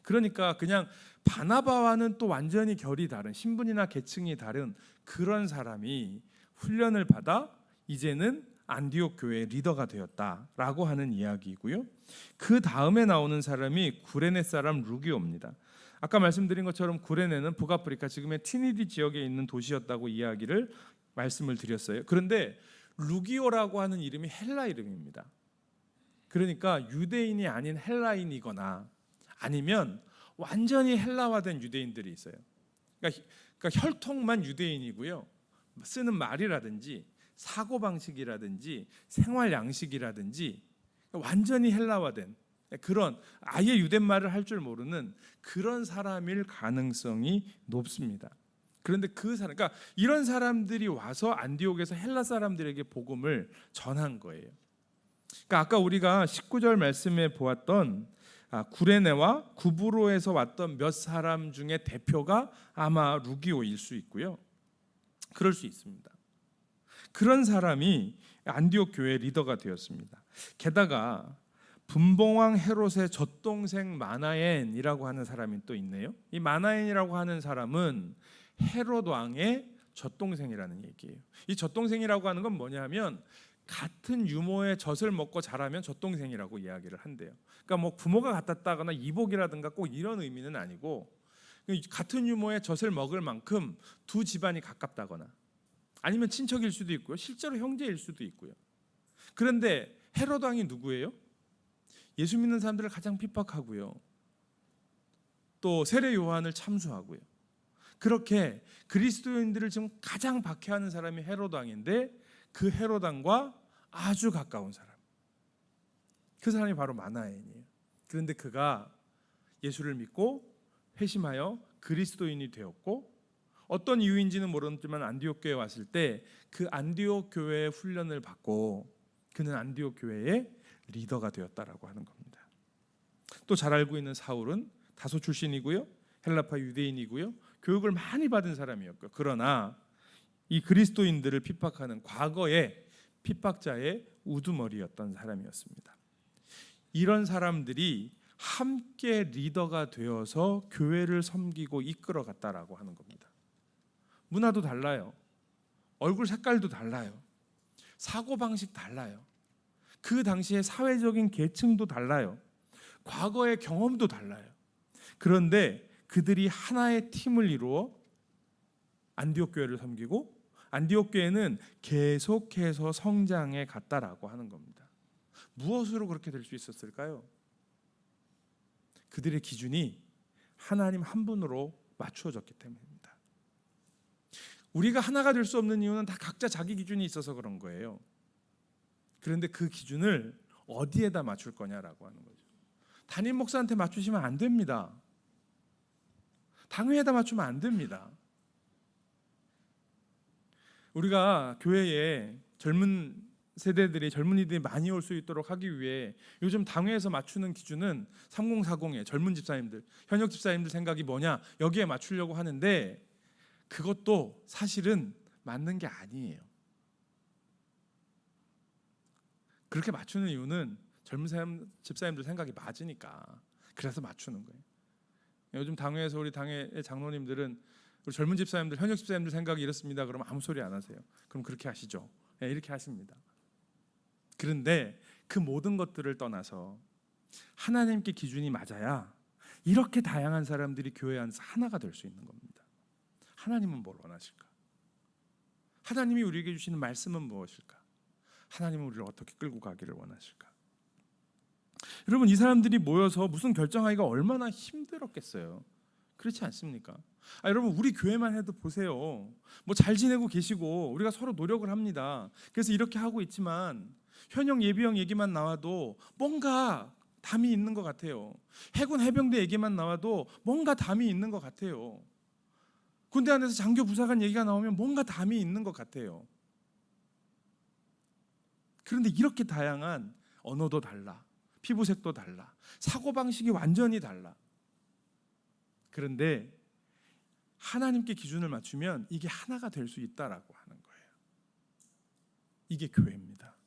S1: 그러니까 그냥 바나바와는 또 완전히 결이 다른 신분이나 계층이 다른 그런 사람이 훈련을 받아 이제는 안디옥 교회의 리더가 되었다라고 하는 이야기이고요. 그 다음에 나오는 사람이 구레네 사람 루기오입니다. 아까 말씀드린 것처럼 구레네는 북아프리카 지금의 티니디 지역에 있는 도시였다고 이야기를 말씀을 드렸어요. 그런데 루기오라고 하는 이름이 헬라 이름입니다. 그러니까 유대인이 아닌 헬라인이거나 아니면 완전히 헬라화된 유대인들이 있어요. 그러니까 혈통만 유대인이고요. 쓰는 말이라든지 사고방식이라든지 생활 양식이라든지 완전히 헬라화된 그런 아예 유대말을 할 줄 모르는 그런 사람일 가능성이 높습니다. 그런데 그 사람, 그러니까 이런 사람들이 와서 안디옥에서 헬라 사람들에게 복음을 전한 거예요. 그러니까 아까 우리가 19절 말씀에 보았던 구레네와 구브로에서 왔던 몇 사람 중에 대표가 아마 루기오일 수 있고요. 그럴 수 있습니다. 그런 사람이 안디옥 교회의 리더가 되었습니다. 게다가 분봉왕 헤롯의 젖동생 마나엔이라고 하는 사람이 또 있네요. 이 마나엔이라고 하는 사람은 헤롯 왕의 젖동생이라는 얘기예요. 이 젖동생이라고 하는 건 뭐냐면 같은 유모의 젖을 먹고 자라면 젖동생이라고 이야기를 한대요. 그러니까 뭐 부모가 같았다거나 이복이라든가 꼭 이런 의미는 아니고 같은 유모의 젖을 먹을 만큼 두 집안이 가깝다거나 아니면 친척일 수도 있고요. 실제로 형제일 수도 있고요. 그런데 헤롯 왕이 누구예요? 예수 믿는 사람들을 가장 핍박하고요. 또 세례 요한을 참수하고요. 그렇게 그리스도인들을 지금 가장 박해하는 사람이 헤롯 왕인데 그 헤롯 왕과 아주 가까운 사람. 그 사람이 바로 마나엔이에요. 그런데 그가 예수를 믿고 회심하여 그리스도인이 되었고 어떤 이유인지는 모르지만 안디옥 교회에 왔을 때 그 안디옥 교회의 훈련을 받고 그는 안디옥 교회의 리더가 되었다라고 하는 겁니다. 또 잘 알고 있는 사울은 다소 출신이고요. 헬라파 유대인이고요. 교육을 많이 받은 사람이었고요. 그러나 이 그리스도인들을 핍박하는 과거의 핍박자의 우두머리였던 사람이었습니다. 이런 사람들이 함께 리더가 되어서 교회를 섬기고 이끌어갔다라고 하는 겁니다. 문화도 달라요. 얼굴 색깔도 달라요. 사고방식 달라요. 그 당시의 사회적인 계층도 달라요. 과거의 경험도 달라요. 그런데 그들이 하나의 팀을 이루어 안디옥 교회를 섬기고 안디옥 교회는 계속해서 성장해 갔다라고 하는 겁니다. 무엇으로 그렇게 될 수 있었을까요? 그들의 기준이 하나님 한 분으로 맞추어졌기 때문입니다. 우리가 하나가 될 수 없는 이유는 다 각자 자기 기준이 있어서 그런 거예요. 그런데 그 기준을 어디에다 맞출 거냐라고 하는 거죠. 담임 목사한테 맞추시면 안 됩니다. 당회에다 맞추면 안 됩니다. 우리가 교회에 젊은 세대들이 젊은이들이 많이 올 수 있도록 하기 위해 요즘 당회에서 맞추는 기준은 3040의 젊은 집사님들, 현역 집사님들 생각이 뭐냐 여기에 맞추려고 하는데 그것도 사실은 맞는 게 아니에요. 그렇게 맞추는 이유는 젊은 집사님들 생각이 맞으니까 그래서 맞추는 거예요. 요즘 당회에서 우리 당회 장로님들은 우리 젊은 집사님들, 현역 집사님들 생각이 이렇습니다. 그러면 아무 소리 안 하세요. 그럼 그렇게 하시죠. 네, 이렇게 하십니다. 그런데 그 모든 것들을 떠나서 하나님께 기준이 맞아야 이렇게 다양한 사람들이 교회 안에서 하나가 될 수 있는 겁니다. 하나님은 뭘 원하실까? 하나님이 우리에게 주시는 말씀은 무엇일까? 하나님은 우리를 어떻게 끌고 가기를 원하실까? 여러분 이 사람들이 모여서 무슨 결정하기가 얼마나 힘들었겠어요. 그렇지 않습니까? 여러분 우리 교회만 해도 보세요. 뭐 잘 지내고 계시고 우리가 서로 노력을 합니다. 그래서 이렇게 하고 있지만 현역 예비역 얘기만 나와도 뭔가 담이 있는 것 같아요. 해군 해병대 얘기만 나와도 뭔가 담이 있는 것 같아요. 군대 안에서 장교 부사관 얘기가 나오면 뭔가 담이 있는 것 같아요. 그런데 이렇게 다양한 언어도 달라, 피부색도 달라, 사고방식이 완전히 달라. 그런데 하나님께 기준을 맞추면 이게 하나가 될 수 있다라고 하는 거예요. 이게 교회입니다.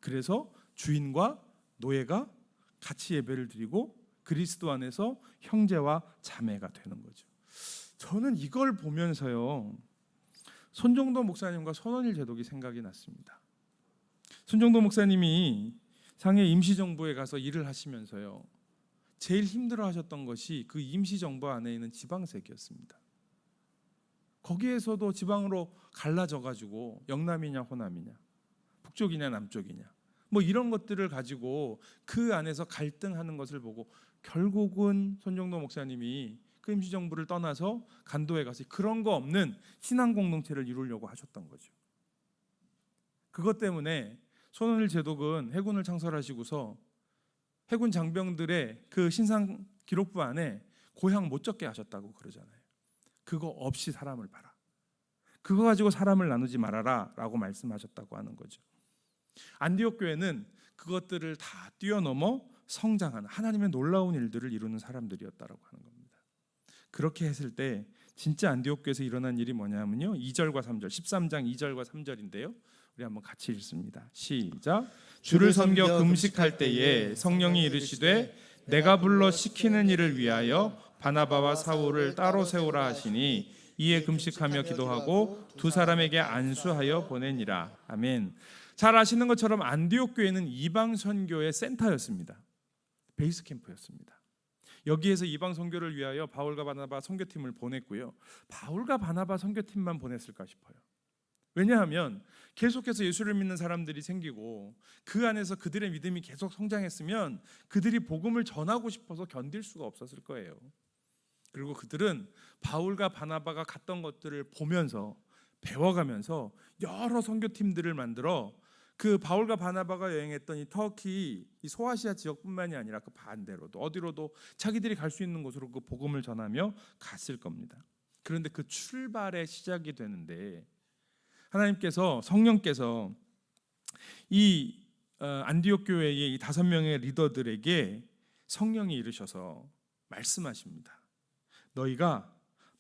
S1: 그래서 주인과 노예가 같이 예배를 드리고 그리스도 안에서 형제와 자매가 되는 거죠. 저는 이걸 보면서요, 손정도 목사님과 손원일 제독이 생각이 났습니다. 손정도 목사님이 상해 임시정부에 가서 일을 하시면서요, 제일 힘들어하셨던 것이 그 임시정부 안에 있는 지방색이었습니다. 거기에서도 지방으로 갈라져가지고 영남이냐 호남이냐, 북쪽이냐 남쪽이냐, 뭐 이런 것들을 가지고 그 안에서 갈등하는 것을 보고 결국은 손정도 목사님이 그 임시정부를 떠나서 간도에 가서 그런 거 없는 신앙 공동체를 이루려고 하셨던 거죠. 그것 때문에 손원일 제독은 해군을 창설하시고서 해군 장병들의 그 신상 기록부 안에 고향 못 적게 하셨다고 그러잖아요. 그거 없이 사람을 봐라, 그거 가지고 사람을 나누지 말아라 라고 말씀하셨다고 하는 거죠. 안디옥 교회는 그것들을 다 뛰어넘어 성장하는 하나님의 놀라운 일들을 이루는 사람들이었다라고 하는 겁니다. 그렇게 했을 때 진짜 안디옥 교회에서 일어난 일이 뭐냐면요, 2절과 3절, 13장 2절과 3절인데요. 우리 한번 같이 읽습니다. 시작. 주를 섬겨 금식할 때에 성령이 이르시되 내가 불러 시키는 일을 위하여 바나바와 사울을 따로 세우라 하시니 이에 금식하며 기도하고 두 사람에게 안수하여 보내니라. 아멘. 잘 아시는 것처럼 안디옥 교회는 이방 선교의 센터였습니다. 베이스 캠프였습니다. 여기에서 이방 선교를 위하여 바울과 바나바 선교팀을 보냈고요. 바울과 바나바 선교팀만 보냈을까 싶어요. 왜냐하면 계속해서 예수를 믿는 사람들이 생기고 그 안에서 그들의 믿음이 계속 성장했으면 그들이 복음을 전하고 싶어서 견딜 수가 없었을 거예요. 그리고 그들은 바울과 바나바가 갔던 것들을 보면서 배워가면서 여러 선교팀들을 만들어 그 바울과 바나바가 여행했던 이 터키, 이 소아시아 지역뿐만이 아니라 그 반대로도 어디로도 자기들이 갈 수 있는 곳으로 그 복음을 전하며 갔을 겁니다. 그런데 그 출발의 시작이 되는데 하나님께서, 성령께서 이 안디옥 교회의 이 5명의 리더들에게 성령이 이르셔서 말씀하십니다. 너희가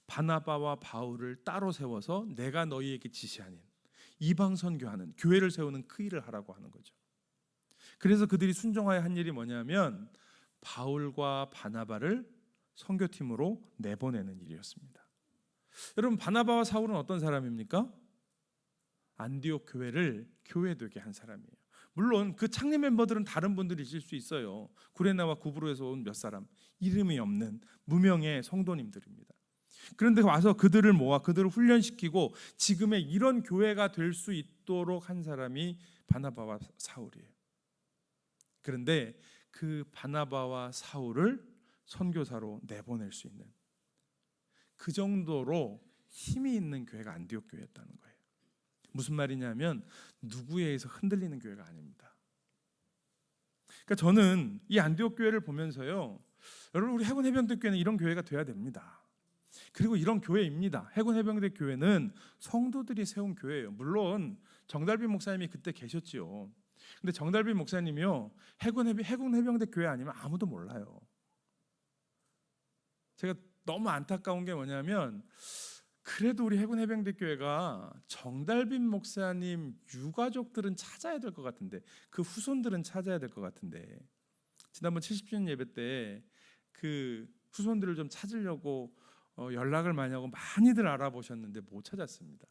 S1: 바나바와 바울을 따로 세워서 내가 너희에게 지시하는 이방 선교하는, 교회를 세우는 그 일을 하라고 하는 거죠. 그래서 그들이 순종하여 한 일이 뭐냐면 바울과 바나바를 선교팀으로 내보내는 일이었습니다. 여러분, 바나바와 사울은 어떤 사람입니까? 안디옥 교회를 교회되게 한 사람이에요. 물론 그 창립 멤버들은 다른 분들이실 수 있어요. 구레나와 구브로에서 온 몇 사람, 이름이 없는 무명의 성도님들입니다. 그런데 와서 그들을 모아 그들을 훈련시키고 지금의 이런 교회가 될 수 있도록 한 사람이 바나바와 사울이에요. 그런데 그 바나바와 사울을 선교사로 내보낼 수 있는 그 정도로 힘이 있는 교회가 안디옥 교회였다는 거예요. 무슨 말이냐면 누구에 의해서 흔들리는 교회가 아닙니다. 그러니까 저는 이 안디옥 교회를 보면서요, 여러분, 우리 해군 해병대 교회는 이런 교회가 돼야 됩니다. 그리고 이런 교회입니다. 해군 해병대 교회는 성도들이 세운 교회예요. 물론 정달빈 목사님이 그때 계셨지요. 근데 정달빈 목사님이요, 해군 해병대 교회 아니면 아무도 몰라요. 제가 너무 안타까운 게 뭐냐면 그래도 우리 해군 해병대 교회가 정달빈 목사님 유가족들은 찾아야 될 것 같은데, 그 후손들은 찾아야 될 것 같은데, 지난번 70주년 예배 때 그 후손들을 좀 찾으려고 연락을 많이 하고 많이들 알아보셨는데 못 찾았습니다.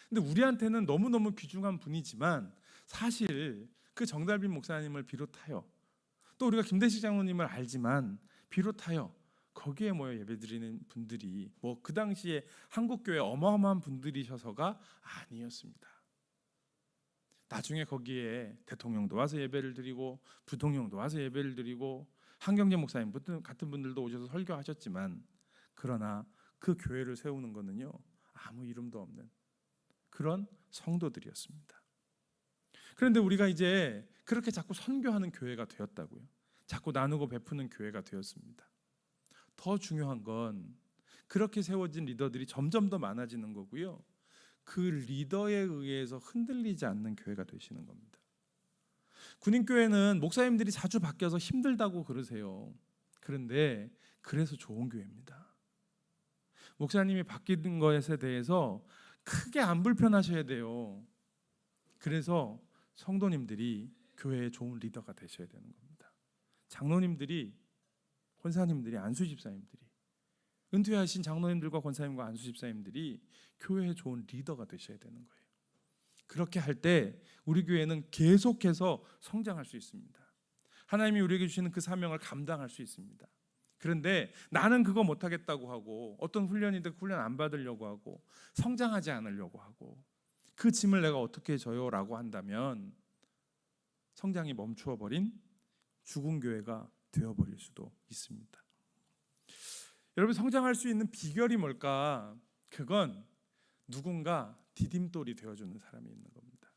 S1: 근데 우리한테는 너무너무 귀중한 분이지만 사실 그 정달빈 목사님을 비롯하여 또 우리가 김대식 장로님을 알지만 비롯하여 거기에 모여 예배드리는 분들이 뭐 그 당시에 한국교회 어마어마한 분들이셔서가 아니었습니다. 나중에 거기에 대통령도 와서 예배를 드리고 부통령도 와서 예배를 드리고 한경재 목사님 같은 분들도 오셔서 설교하셨지만, 그러나 그 교회를 세우는 것은요, 아무 이름도 없는 그런 성도들이었습니다. 그런데 우리가 이제 그렇게 자꾸 선교하는 교회가 되었다고요. 자꾸 나누고 베푸는 교회가 되었습니다. 더 중요한 건 그렇게 세워진 리더들이 점점 더 많아지는 거고요, 그 리더에 의해서 흔들리지 않는 교회가 되시는 겁니다. 군인교회는 목사님들이 자주 바뀌어서 힘들다고 그러세요. 그런데 그래서 좋은 교회입니다. 목사님이 바뀌는 것에 대해서 크게 안 불편하셔야 돼요. 그래서 성도님들이 교회의 좋은 리더가 되셔야 되는 겁니다. 장로님들이, 권사님들이, 안수집사님들이, 은퇴하신 장로님들과 권사님과 안수집사님들이 교회의 좋은 리더가 되셔야 되는 거예요. 그렇게 할 때 우리 교회는 계속해서 성장할 수 있습니다. 하나님이 우리에게 주시는 그 사명을 감당할 수 있습니다. 그런데 나는 그거 못하겠다고 하고 어떤 훈련인데 훈련 안 받으려고 하고 성장하지 않으려고 하고 그 짐을 내가 어떻게 져요? 라고 한다면 성장이 멈추어 버린 죽은 교회가 되어버릴 수도 있습니다. 여러분, 성장할 수 있는 비결이 뭘까? 그건 누군가 디딤돌이 되어주는 사람이 있는 겁니다.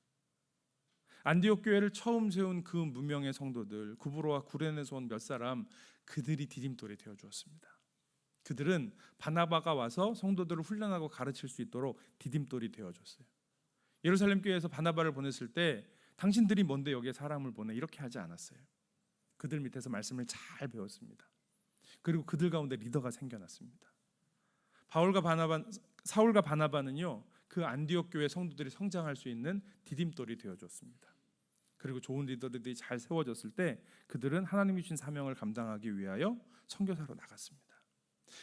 S1: 안디옥 교회를 처음 세운 그 무명의 성도들, 구브로와 구레네에서 온 몇 사람, 그들이 디딤돌이 되어주었습니다. 그들은 바나바가 와서 성도들을 훈련하고 가르칠 수 있도록 디딤돌이 되어줬어요. 예루살렘 교회에서 바나바를 보냈을 때 당신들이 뭔데 여기에 사람을 보내, 이렇게 하지 않았어요. 그들 밑에서 말씀을 잘 배웠습니다. 그리고 그들 가운데 리더가 생겨났습니다. 사울과 바나바는요, 그 안디옥 교회 성도들이 성장할 수 있는 디딤돌이 되어줬습니다. 그리고 좋은 리더들이 잘 세워졌을 때 그들은 하나님이 주신 사명을 감당하기 위하여 선교사로 나갔습니다.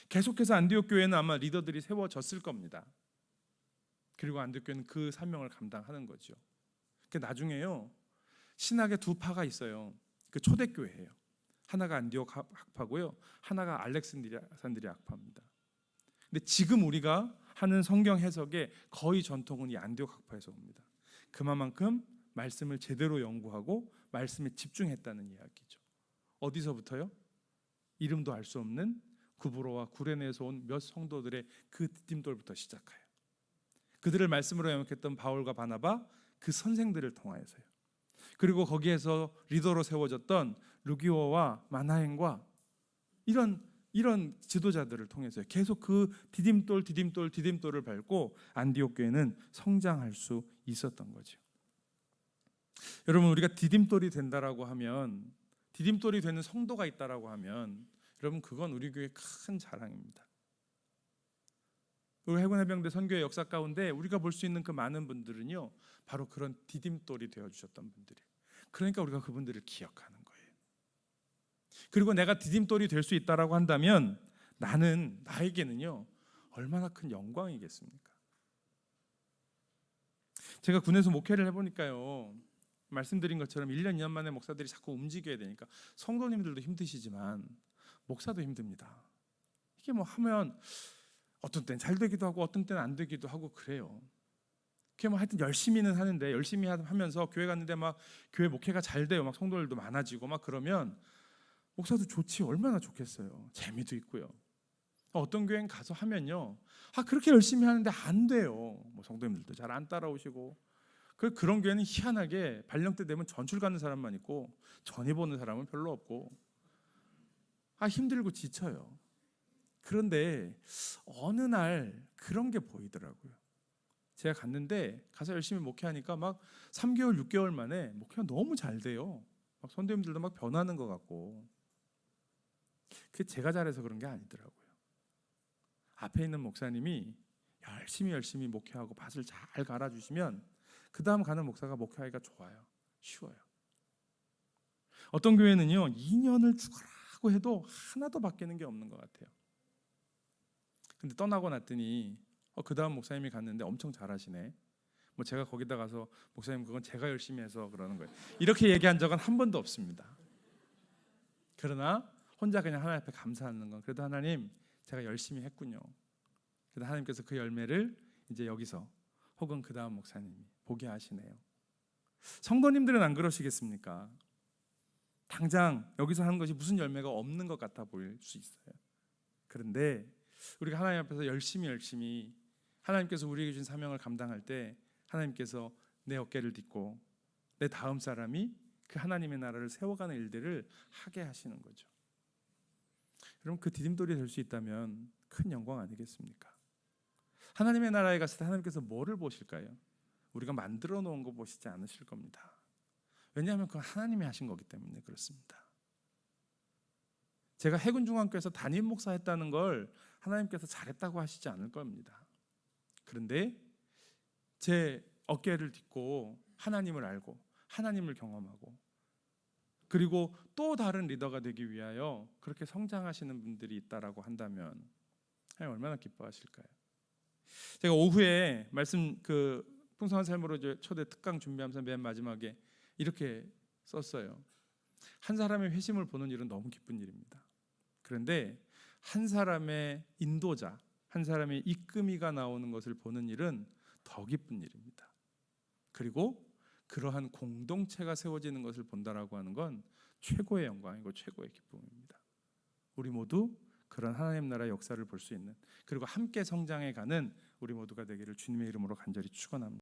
S1: 계속해서 안디옥 교회는 아마 리더들이 세워졌을 겁니다. 그리고 안디옥 교회는 그 사명을 감당하는 거죠. 나중에요, 신학의 두 파가 있어요. 그 초대교회예요. 하나가 안디옥 학파고요, 하나가 알렉산드리아 학파입니다. 근데 지금 우리가 하는 성경 해석의 거의 전통은 이 안디옥 학파에서 옵니다. 그만큼 말씀을 제대로 연구하고 말씀에 집중했다는 이야기죠. 어디서부터요? 이름도 알 수 없는 구브로와 구레네에서 온 몇 성도들의 그 디딤돌부터 시작해요. 그들을 말씀으로 영역했던 바울과 바나바, 그 선생들을 통하여서요. 그리고 거기에서 리더로 세워졌던 루기오와 마나행과 이런 지도자들을 통해서 계속 그 디딤돌을 밟고 안디옥 교회는 성장할 수 있었던 거죠. 여러분, 우리가 디딤돌이 된다라고 하면, 디딤돌이 되는 성도가 있다라고 하면, 여러분, 그건 우리 교회의 큰 자랑입니다. 우리 해군해병대 선교의 역사 가운데 우리가 볼 수 있는 그 많은 분들은요, 바로 그런 디딤돌이 되어주셨던 분들이에요. 그러니까 우리가 그분들을 기억하는 거예요. 그리고 내가 디딤돌이 될 수 있다라고 한다면 나에게는요, 얼마나 큰 영광이겠습니까? 제가 군에서 목회를 해보니까요, 말씀드린 것처럼 1년, 2년 만에 목사들이 자꾸 움직여야 되니까 성도님들도 힘드시지만 목사도 힘듭니다. 이게 뭐 하면 어떤 때는 잘 되기도 하고 어떤 때는 안 되기도 하고 그래요. 그게 뭐 하여튼 열심히는 하는데, 열심히 하면서 교회 갔는데 막 교회 목회가 잘 돼요. 막 성도들도 많아지고 막 그러면 목사도 좋지, 얼마나 좋겠어요. 재미도 있고요. 어떤 교회는 가서 하면요, 그렇게 열심히 하는데 안 돼요. 뭐 성도님들도 잘 안 따라오시고, 그런 교회는 희한하게 발령 때 되면 전출 가는 사람만 있고 전이 보는 사람은 별로 없고, 힘들고 지쳐요. 그런데 어느 날 그런 게 보이더라고요. 제가 갔는데 가서 열심히 목회하니까 막 3개월, 6개월 만에 목회가 너무 잘 돼요. 막 선생님들도 막 변하는 것 같고. 그게 제가 잘해서 그런 게 아니더라고요. 앞에 있는 목사님이 열심히 목회하고 밭을 잘 갈아주시면 그 다음 가는 목사가 목회하기가 좋아요. 쉬워요. 어떤 교회는요, 2년을 죽으라고 해도 하나도 바뀌는 게 없는 것 같아요. 근데 떠나고 났더니 그 다음 목사님이 갔는데 엄청 잘하시네. 뭐 제가 거기다 가서 목사님 그건 제가 열심히 해서 그러는 거예요. 이렇게 얘기한 적은 한 번도 없습니다. 그러나 혼자 그냥 하나님 앞에 감사하는 건, 그래도 하나님 제가 열심히 했군요. 그래도 하나님께서 그 열매를 이제 여기서 혹은 그 다음 목사님이 보게 하시네요. 성도님들은 안 그러시겠습니까? 당장 여기서 하는 것이 무슨 열매가 없는 것 같아 보일 수 있어요. 그런데 우리가 하나님 앞에서 열심히 하나님께서 우리에게 준 사명을 감당할 때 하나님께서 내 어깨를 딛고 내 다음 사람이 그 하나님의 나라를 세워가는 일들을 하게 하시는 거죠. 여러분, 그 디딤돌이 될 수 있다면 큰 영광 아니겠습니까? 하나님의 나라에 갔을 때 하나님께서 뭐를 보실까요? 우리가 만들어 놓은 거 보시지 않으실 겁니다. 왜냐하면 그건 하나님이 하신 거기 때문에 그렇습니다. 제가 해군중앙교회에서 담임 목사 했다는 걸 하나님께서 잘했다고 하시지 않을 겁니다. 그런데 제 어깨를 딛고 하나님을 알고 하나님을 경험하고 그리고 또 다른 리더가 되기 위하여 그렇게 성장하시는 분들이 있다라고 한다면 하나님 얼마나 기뻐하실까요? 제가 오후에 말씀 풍성한 삶으로 초대 특강 준비하면서 맨 마지막에 이렇게 썼어요. 한 사람의 회심을 보는 일은 너무 기쁜 일입니다. 그런데 한 사람의 인도자, 한 사람의 이끄미가 나오는 것을 보는 일은 더 기쁜 일입니다. 그리고 그러한 공동체가 세워지는 것을 본다라고 하는 건 최고의 영광이고 최고의 기쁨입니다. 우리 모두 그런 하나님 나라의 역사를 볼 수 있는, 그리고 함께 성장해 가는 우리 모두가 되기를 주님의 이름으로 간절히 축원합니다.